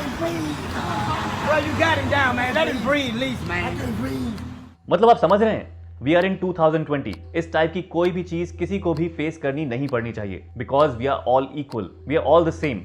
Bro, you got him down, man. Let him breathe, at least, man. I can breathe. मतलब आप समझ रहे हैं, वी आर इन 2020। इस टाइप की कोई भी चीज किसी को भी फेस करनी नहीं पड़नी चाहिए, because we are all equal, we are all the same.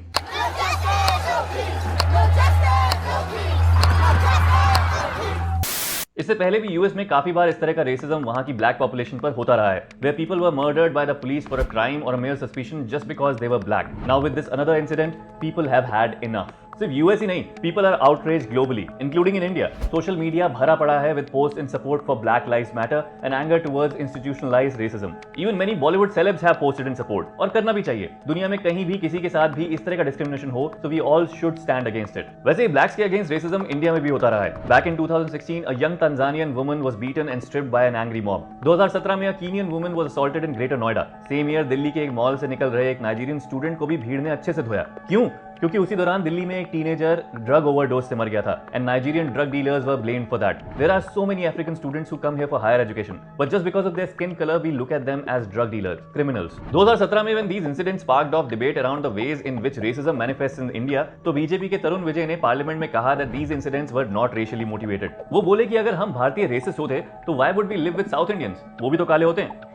इससे पहले भी यूएस में काफी बार इस तरह का रेसिज्म वहां की ब्लैक पॉपुलेशन पर होता रहा है, where people were murdered by the police for a crime और a mere suspicion just because they were black. Now with this another incident, people have had enough. सिर्फ यूएस ही नहीं, people are outrage globally, including in India. Social media भरा पड़ा है with post in support for Black Lives Matter and anger towards institutionalised racism. Even many Bollywood celebs have posted in support, और करना भी चाहिए। दुनिया में कहीं भी किसी के साथ भी इस तरह का डिस्क्रिमिनेशन हो तो we all should stand against it. वैसे ब्लैक्स के अगेंस्ट रेसिज्म इंडिया में भी होता रहा है। Back in 2016 a young Tanzanian woman was beaten and stripped by an angry mob. 2017 में a Kenyan woman was assaulted in Greater Noida. Same year Delhi के एक मॉल से निकल रहे एक नाइजीरियन स्टूडेंट को भी भीड़ ने अच्छे से धोया। क्यों? क्योंकि उसी दौरान दिल्ली में एक टीनेजर ड्रग ओवरडोज से मर गया था and Nigerian drug dealers were blamed for that. There are so many African students who come here for higher education, but just because of their skin colour we look at them as drug dealers, criminals. 2017 में when these incidents sparked off debate around the ways in which racism manifests in India, तो BJP के तरुण विजय ने parliament में कहा that these incidents were not racially motivated. वो बोले कि अगर हम भारतीय रेसिस्ट होते तो why would we live with South Indians? वो भी तो काले होते हैं।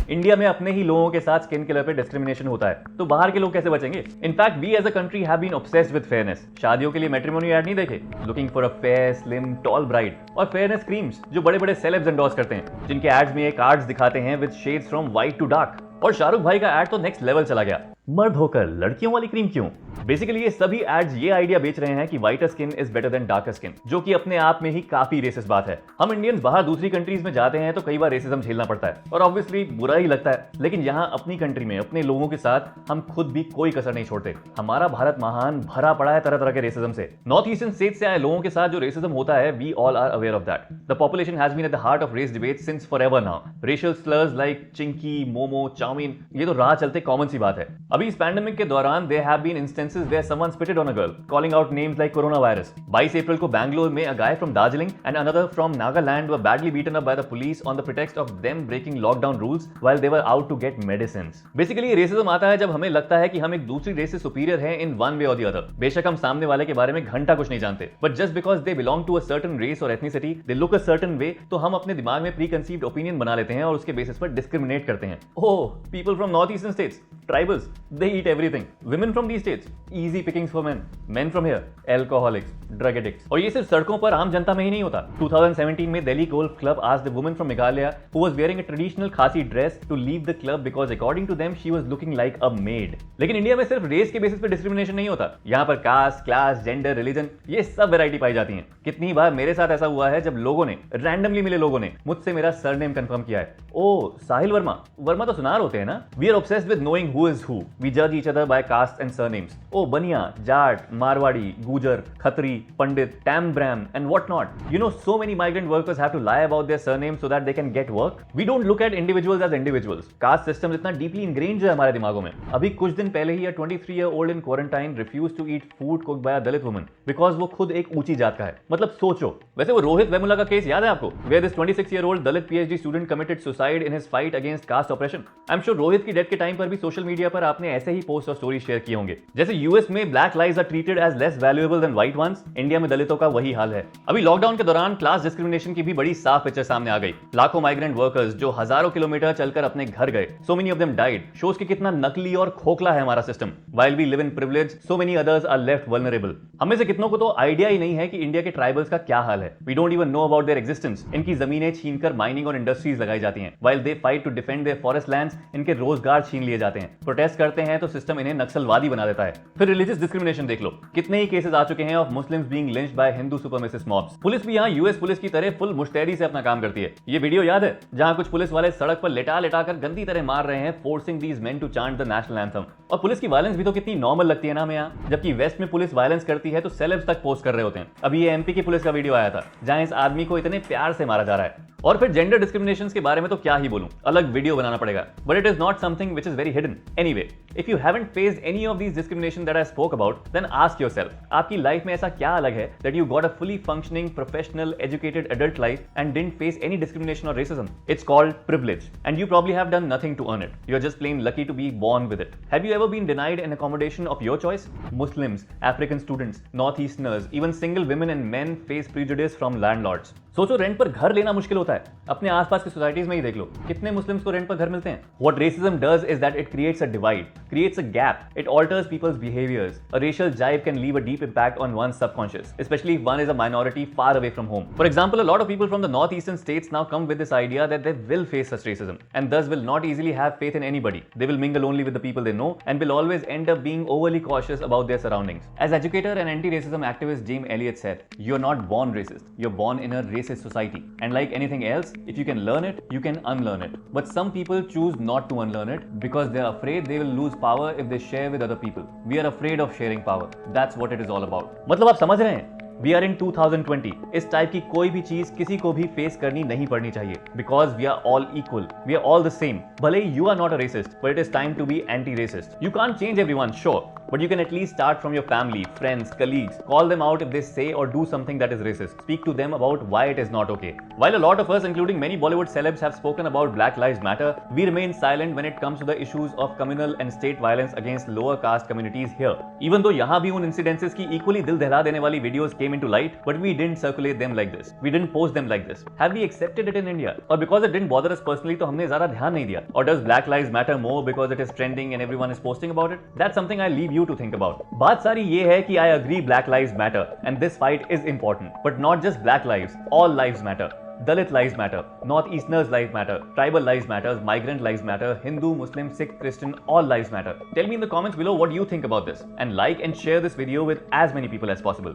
इंडिया में अपने ही लोगों के साथ स्किन कलर पे डिस्क्रिमिनेशन होता है, तो बाहर के लोग कैसे बचेंगे? In fact we as a country have been obsessed with fairness. शादियों के लिए मैट्रिमोनी ऐड नहीं देखे, looking for a fair slim tall bride, और फेयरनेस क्रीम्स जो बड़े बड़े सेलेब्स एंडोर्स करते हैं, जिनके एड्स में ये कार्ड्स दिखाते हैं with shades from white to dark. और शाहरुख भाई का एड तो नेक्स्ट लेवल चला गया, मर्द होकर लड़कियों वाली क्रीम क्यों? बेसिकली ये सभी एड्स ये आइडिया बेच रहे हैं कि whiter skin is better than darker skin, जो कि अपने आप में ही काफी रेसिस्ट बात है। हम इंडियंस बाहर दूसरी कंट्रीज में जाते हैं तो कई बार रेसिज्म झेलना पड़ता है, और ऑब्वियसली बुरा ही लगता है, लेकिन यहाँ अपनी कंट्री में अपने लोगों के साथ हम खुद भी कोई कसर नहीं छोड़ते। हमारा भारत महान भरा पड़ा है तरह तरह के रेसिज्म से। नॉर्थ ईस्टर्न स्टेट से आए लोगों के साथ जो रेसिज्म होता है, we all are aware of that. The population has been at the heart of race debate since forever now. Racial slurs like chinky, momo, chowmein, ये तो राह चलते कॉमन सी बात है। अभी इस पैंडेमिक के दौरान there have been instances where someone spitted on a girl, calling out names like coronavirus. 22 अप्रैल को बैंगलोर में a guy from Darjeeling and another from Nagaland were badly beaten up by the police on the pretext of them breaking lockdown rules while they were out to get medicines. Basically ये racism आता है जब हमें लगता है कि हम एक दूसरी रेस से सुपीरियर हैं in one way or the other. बेशक हम सामने वाले के बारे में घंटा कुछ नहीं जानते, but just because they belong to a certain race or ethnicity, they look a certain way, तो हम अपने दिमाग में preconceived opinion बना लेते हैं और उसके बेसिस पर discriminate करते हैं। Oh, people from north eastern states, tribals, they eat everything. Women from these states, easy pickings for men. Men from here, alcoholics, drug addicts. और ये सिर्फ सड़कों पर आम जनता में ही नहीं होता। 2017 में Delhi golf club asked a woman from Meghalaya who was wearing a traditional खासी dress to leave the club because according to them she was looking like a maid. लेकिन इंडिया में सिर्फ रेस के बेसिस पे डिस्क्रिमिनेशन नहीं होता। यहाँ पर कास्ट, क्लास, जेंडर, रिलीजन, ये सब वैरायटी पाई जाती है। कितनी बार मेरे साथ ऐसा हुआ है जब लोगों ने, रैंडमली मिले लोगों ने, मुझसे मेरा सरनेम कंफर्म किया है। ओ साहिल वर्मा, वर्मा तो सुनार होते हैं ना। We are obsessed with knowing who is who. We जज each other by caste and surnames. Oh Bania, Jat, Marwari, गुजर, खत्री, पंडित, टैम्ब्रैम and what not. You know, so many migrant workers have to lie about their surnames so that they can get work. We don't look at individuals as individuals. Caste system इतना deeply ingrained है हमारे दिमागों में। अभी कुछ दिन पहले ही a 23-year-old in quarantine refused to eat food cooked by a Dalit woman because वो खुद एक ऊंची जात का है। मतलब सोचो। वैसे वो रोहित वेमुला का केस याद है आपको? Where this 26-year-old Dalit PhD student committed suicide in his fight against caste oppression. I'm sure Rohit की डेथ के टाइम पर भी सोशल मीडिया पर आपने ऐसे ही पोस्ट और स्टोरी शेयर किए होंगे। जैसे यूएस में black lives are treated as less valuable than white ones, India में दलितों का वही हाल है। अभी लॉकडाउन के दौरान क्लास डिस्क्रिमिनेशन की भी बड़ी साफ पिक्चर सामने आ गई। लाखों माइग्रेंट वर्कर्स जो हजारों किलोमीटर चलकर अपने घर गए, so many of them died, shows कि कितना नकली और खोखला है हमारा system. While we live in privilege, so many others are left vulnerable. हमें से कितनों को तो आइडिया ही नहीं है कि इंडिया के ट्राइबल्स का क्या हाल है। We don't even know about their existence. इनकी जमीनें छीनकर माइनिंग और इंडस्ट्रीज लगाई जाती हैं। While they fight to defend their forest lands, इनके रोजगार छीन लिए जाते हैं। प्रोटेस्ट करते हैं तो सिस्टम इन्हें नक्सलवादी बना देता है। फिर रिलीजियस डिस्क्रिमिनेशन देख लो, कितने ही केसेस आ चुके हैं of Muslims being lynched by Hindu supremacist mobs. Police भी यहाँ यूएस पुलिस की तरह फुल मुश्तैदी से अपना काम करती है। ये वीडियो याद है जहां कुछ पुलिस वाले सड़क पर लेटा लेटा कर गंदी तरह मार रहे हैं, forcing these men to chant the national anthem. और पुलिस की वायलेंस भी तो कितनी नॉर्मल लगती है ना हमें यहाँ, जबकि वेस्ट में पुलिस वायलेंस करती है तो सेलेब्स तक पोस्ट कर रहे होते हैं। अभी ये एमपी की पुलिस का वीडियो आया था जहां इस आदमी को इतने प्यार से मारा जा रहा है। और फिर जेंडर डिस्क्रिमिनेशन के बारे में तो क्या ही बोलूं, अलग वीडियो बनाना पड़ेगा, but it is not something which is very hidden. Anyway, if you haven't faced any of these discrimination that I spoke about, then Ask yourself, आपकी लाइफ में ऐसा क्या अलग है that you got a fully functioning, professional, educated adult life and didn't face any discrimination or racism? It's called privilege, and you probably have done nothing to earn it. You're just plain lucky to be born with it. Have you ever been denied an accommodation of your choice? Muslims, African students, Northeasterners, even single women and men face prejudice from landlords. सोचो rent पर घर लेना मुश्किल होता है. अपने आसपास की सोसाइटीज में ही देख लो, कितने मुस्लिम्स को रेंट पर घर मिलते हैं. What racism does is that it creates a divide, creates a gap. It alters people's behaviors. A racial jibe can leave a deep impact on one's subconscious, especially if one is a minority far away from home. For example, a lot of people from the northeastern states now come with this idea that they will face such racism and thus will not easily have faith in anybody. They will mingle only with the people they know and will always end up being overly cautious about their surroundings. As educator and anti-racism activist Jim Elliot said, "You're not born racist. You're born in a racist society. And like anything else, if you can learn it, you can unlearn it. But some people choose not to unlearn it because they're afraid they will lose power if they share with other people. We are afraid of sharing power. That's what it is all about." मतलब आप समझ रहे हैं? We are in 2020. इस type की कोई भी चीज किसी को भी फेस करनी नहीं पड़नी चाहिए. Because we are all equal. We are all the same. भले ही you are not a racist, but it is time to be anti-racist. You can't change everyone, sure. But you can at least start from your family, friends, colleagues. Call them out if they say or do something that is racist. Speak to them about why it is not okay. While a lot of us, including many Bollywood celebs, have spoken about Black Lives Matter, we remain silent when it comes to the issues of communal and state violence against lower caste communities here. Even though यहाँ भी उन incidences की equally दिल दहला देने वाली videos came into light, but we didn't circulate them like this. We didn't post them like this. Have we accepted it in India? Or because it didn't bother us personally, तो हमने ज़्यादा ध्यान नहीं दिया? Or does Black Lives Matter more because it is trending and everyone is posting about it? That's something I leave you to think about. बात सारी ये है कि I agree Black Lives Matter and this fight is important, but not just Black lives. All lives matter. Dalit lives matter, Northeasterners lives matter, tribal lives matter, migrant lives matter, Hindu, Muslim, Sikh, Christian, all lives matter. Tell me in the comments below what you think about this, and like and share this video with as many people as possible.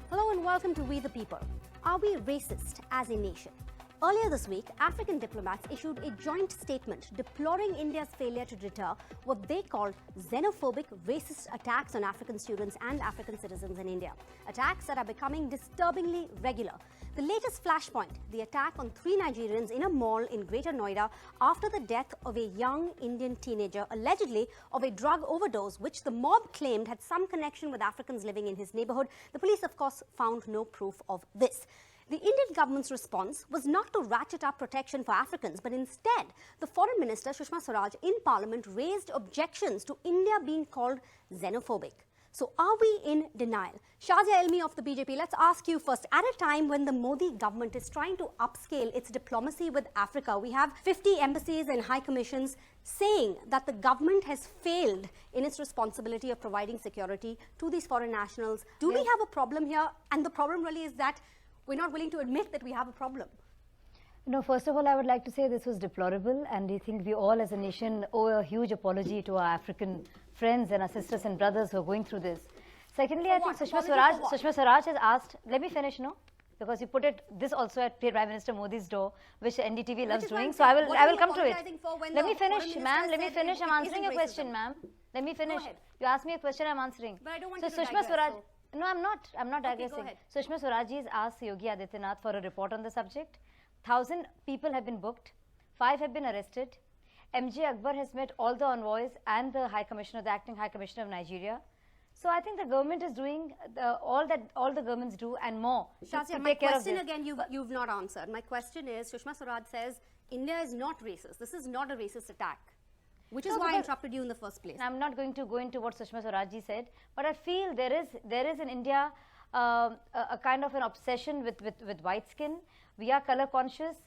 Hello and welcome to We the People. Are we racist as a nation? Earlier this week, African diplomats issued a joint statement deploring India's failure to deter what they called xenophobic, racist attacks on African students and African citizens in India. Attacks that are becoming disturbingly regular. The latest flashpoint, the attack on 3 Nigerians in a mall in Greater Noida after the death of a young Indian teenager, allegedly of a drug overdose, which the mob claimed had some connection with Africans living in his neighborhood. The police, of course, found no proof of this. The Indian government's response was not to ratchet up protection for Africans, but instead, the Foreign Minister Sushma Swaraj in Parliament raised objections to India being called xenophobic. So are we in denial? Shazia Elmi of the BJP, let's ask you first. At a time when the Modi government is trying to upscale its diplomacy with Africa, we have 50 embassies and high commissions saying that the government has failed in its responsibility of providing security to these foreign nationals. Do we have a problem here? And the problem really is that we're not willing to admit that we have a problem. No, first of all, I would like to say this was deplorable, and I think we all as a nation owe a huge apology to our African friends and our sisters and brothers who are going through this. Secondly, I think Sushma Swaraj has asked, let me finish, no? Because you put this also at Prime Minister Modi's door, which NDTV loves doing. So I will come to it. Let me finish, ma'am. Let me finish. I'm answering your question, ma'am. Let me finish. You asked me a question, I'm answering. But I don't want so you to Sushma digress, Swaraj. so. No, I'm not. I'm not Okay, digressing. go ahead. Sushma Swaraj has asked Yogi Adityanath for a report on the subject. 1,000 people have been booked. 5 have been arrested. MJ Akbar has met all the envoys and the High Commissioner, the acting High Commissioner of Nigeria. So I think the government is doing all the governments do and more. Shazia, my question again, you've not answered. My question is, Sushma Swaraj says India is not racist. This is not a racist attack. Which is why I interrupted you in the first place. I'm not going to go into what Sushma Swaraj said, but I feel there is in India a kind of an obsession with white skin. We are color conscious.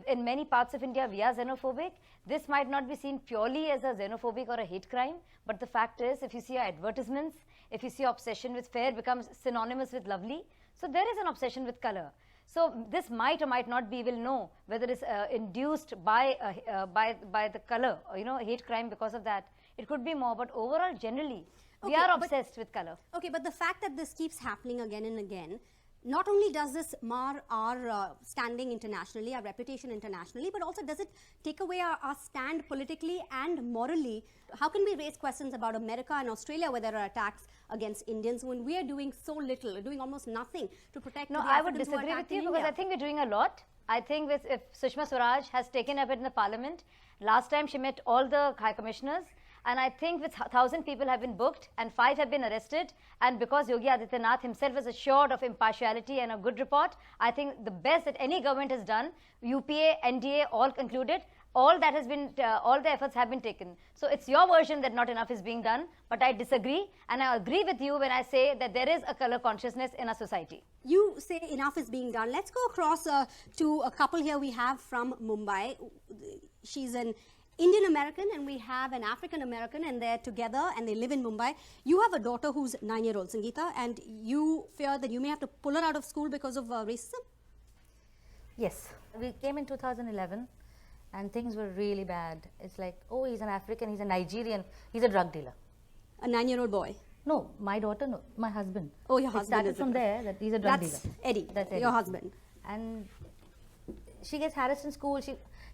In many parts of India, we are xenophobic. This might not be seen purely as a xenophobic or a hate crime, but the fact is, if you see our advertisements, if you see obsession with fair becomes synonymous with lovely, so there is an obsession with color. So this might or might not be, we'll know whether it's induced by the color, or, hate crime because of that. It could be more, but overall, generally, we are obsessed with color. Okay, but the fact that this keeps happening again and again, not only does this mar our standing internationally, our reputation internationally, but also does it take away our stand politically and morally? How can we raise questions about America and Australia where there are attacks against Indians when we are doing so little, doing almost nothing to protect the I would Africans who are disagree with attacked you in because India? I think we're doing a lot. I think if Sushma Swaraj has taken up it in the parliament, last time she met all the high commissioners, And I think with 1,000 people have been booked and 5 have been arrested, and because Yogi Adityanath himself is assured of impartiality and a good report, I think the best that any government has done, UPA, NDA, all concluded, all that has been, all the efforts have been taken. So it's your version that not enough is being done, but I disagree, and I agree with you when I say that there is a color consciousness in our society. You say enough is being done. Let's go across to a couple here we have from Mumbai. She's an Indian American and we have an African American, and they're together and they live in Mumbai. You have a daughter who's 9-year-old, Sangeeta, and you fear that you may have to pull her out of school because of racism? Yes. We came in 2011 and things were really bad. It's like, oh, he's an African, he's a Nigerian, he's a drug dealer. A 9-year-old boy? No, my daughter, no, my husband. Oh, your husband. It started from there that he's a drug dealer. Eddie, That's Eddie, your husband. And she gets harassed in school.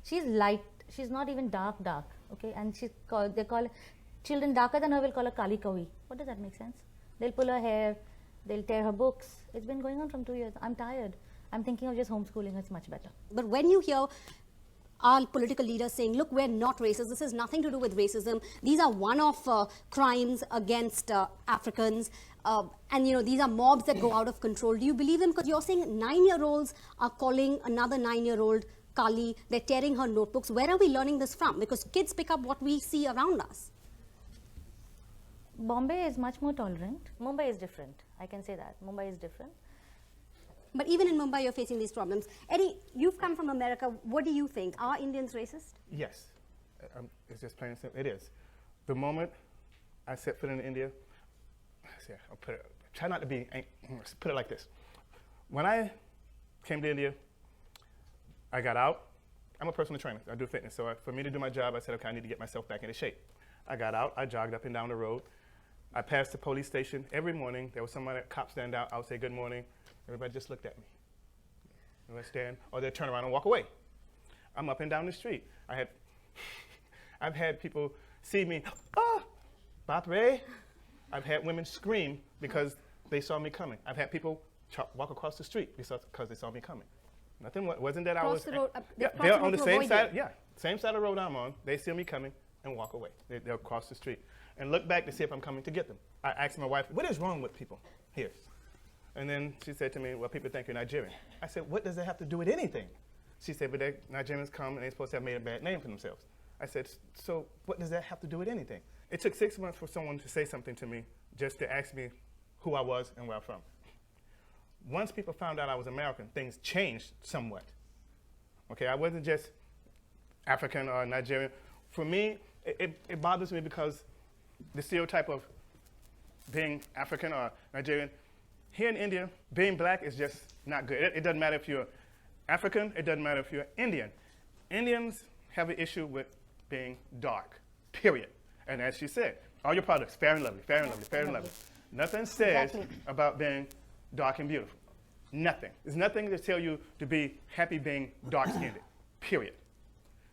She's light. She's not even dark, okay? And they call children darker than her will call her Kali Kavi. What does that make sense? They'll pull her hair, they'll tear her books. It's been going on from 2 years. I'm tired. I'm thinking of just homeschooling her. It's much better. But when you hear our political leaders saying, look, we're not racist, this has nothing to do with racism, these are one-off crimes against Africans, and you know, these are mobs that go out of control. Do you believe them? Because you're saying 9-year-olds are calling another 9-year-old Kali, they're tearing her notebooks. Where are we learning this from? Because kids pick up what we see around us. Bombay is much more tolerant. Mumbai is different. I can say that. Mumbai is different. But even in Mumbai, you're facing these problems. Eddie, you've come from America. What do you think? Are Indians racist? Yes. It's just plain and simple. It is. The moment I set foot in India, try not to be, put it like this. When I came to India, I got out. I'm a personal trainer. I do fitness. So for me to do my job, I said, okay, I need to get myself back into shape. I got out. I jogged up and down the road. I passed the police station every morning. There was somebody, cop stand out. I would say, good morning. Everybody just looked at me. They would stand, or they'd turn around and walk away. I'm up and down the street. I've had people see me, ah, Batre. I've had women scream because they saw me coming. I've had people walk across the street because they saw me coming. Nothing, wasn't that I was, they're on the same side, same side of the road I'm on. They see me coming and walk away. They'll cross the street and look back to see if I'm coming to get them. I asked my wife, what is wrong with people here? And then she said to me, well, people think you're Nigerian. I said, what does that have to do with anything? She said, but Nigerians come and they're supposed to have made a bad name for themselves. I said, so what does that have to do with anything? It took 6 months for someone to say something to me just to ask me who I was and where I'm from. Once people found out I was American, things changed somewhat. Okay, I wasn't just African or Nigerian. For me, it bothers me because the stereotype of being African or Nigerian, here in India, being black is just not good. It doesn't matter if you're African, it doesn't matter if you're Indian. Indians have an issue with being dark, period. And as she said, all your products, fair and lovely, fair and lovely, fair and lovely. Nothing says about being dark and beautiful. Nothing. There's nothing to tell you to be happy being dark-skinned, period.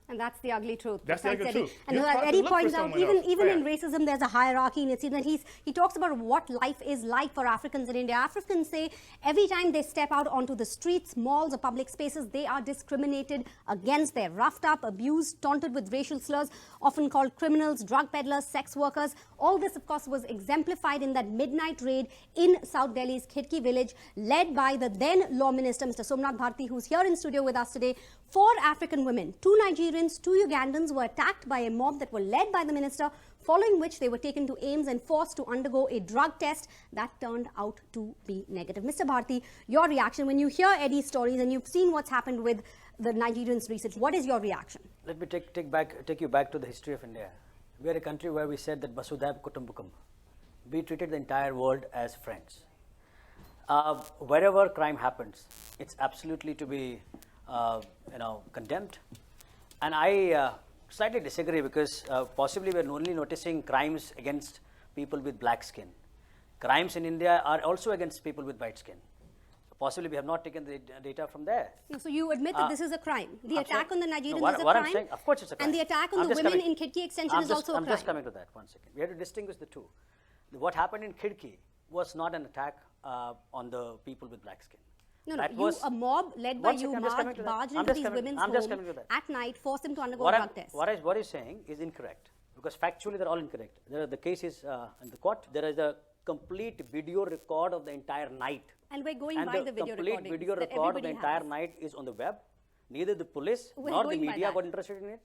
And that's the ugly truth. That's the ugly truth. And Eddie points out, even in racism, there's a hierarchy, and it's that he talks about what life is like for Africans in India. Africans say every time they step out onto the streets, malls, or public spaces, they are discriminated against. They're roughed up, abused, taunted with racial slurs, often called criminals, drug peddlers, sex workers. All this, of course, was exemplified in that midnight raid in South Delhi's Khidki village, led by the then Law Minister, Mr. Somnath Bharti, who's here in studio with us today. 4 African women, 2 Nigerians, 2 Ugandans were attacked by a mob that were led by the minister, following which they were taken to AIIMS and forced to undergo a drug test that turned out to be negative. Mr. Bharti, your reaction when you hear Eddie's stories and you've seen what's happened with the Nigerians research, what is your reaction? Let me take you back to the history of India. We are a country where we said that Vasudhaiva Kutumbakam. We treated the entire world as friends. Wherever crime happens, it's absolutely to be condemned. And I slightly disagree because possibly we're only noticing crimes against people with black skin. Crimes in India are also against people with white skin. Possibly we have not taken the data from there. So you admit that this is a crime. The attack on the Nigerians is a what crime. I'm saying, of course it's a crime. And the attack on the women in Khidki extension is also a crime. I'm just coming to that 1 second. We have to distinguish the two. What happened in Khidki was not an attack on the people with black skin. No, a mob led by you barged into these women's homes at night, forced them to undergo a drug test. What he's saying is incorrect. because factually they're all incorrect. The case is in the court. There is a complete video record of the entire night. And we're going by the video complete recordings video that record of the everybody entire has. night is on the web. Neither the police We're nor the going by media that. got interested in it.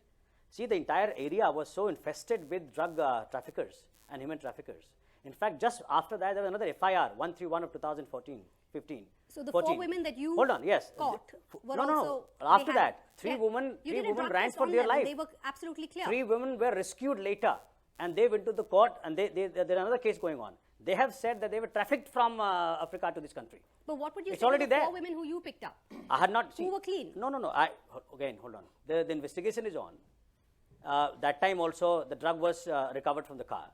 See, the entire area was so infested with drug traffickers and human traffickers. In fact, just after that, there was another FIR, 131 of 2014, 15. So the 14. 4 women that you Hold on, yes. caught were no, also... After they had- that, three yeah. women You did a drug ran test for on their them. life. They were absolutely clear. 3 women were rescued later, and they went to the court, and there's another case going on. They have said that they were trafficked from Africa to this country. But what would you It's say to already the there. 4 women who you picked up? I had not Who seen. were clean? No. Again, hold on. The investigation is on. That time also, the drug was recovered from the car.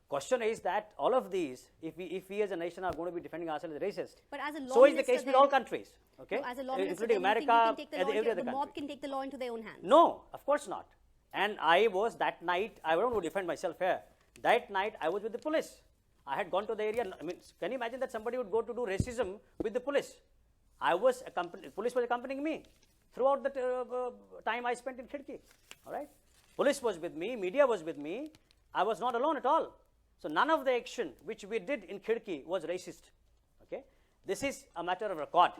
Question is that all of these, if we as a nation are going to be defending ourselves as racist, But as a law so is the minister case with then- all countries, okay? No, as a law minister, including then you think America you can take the and law every into, other the mob country. can take the law into their own hands. No, of course not. And I was that night, I don't want to defend myself here. That night, I was with the police. I had gone to the area. I mean, can you imagine that somebody would go to do racism with the police? Police was accompanying me throughout the time I spent in Khidki. All right? Police was with me, media was with me. I was not alone at all. So none of the action which we did in Khidki was racist. Okay? This is a matter of record.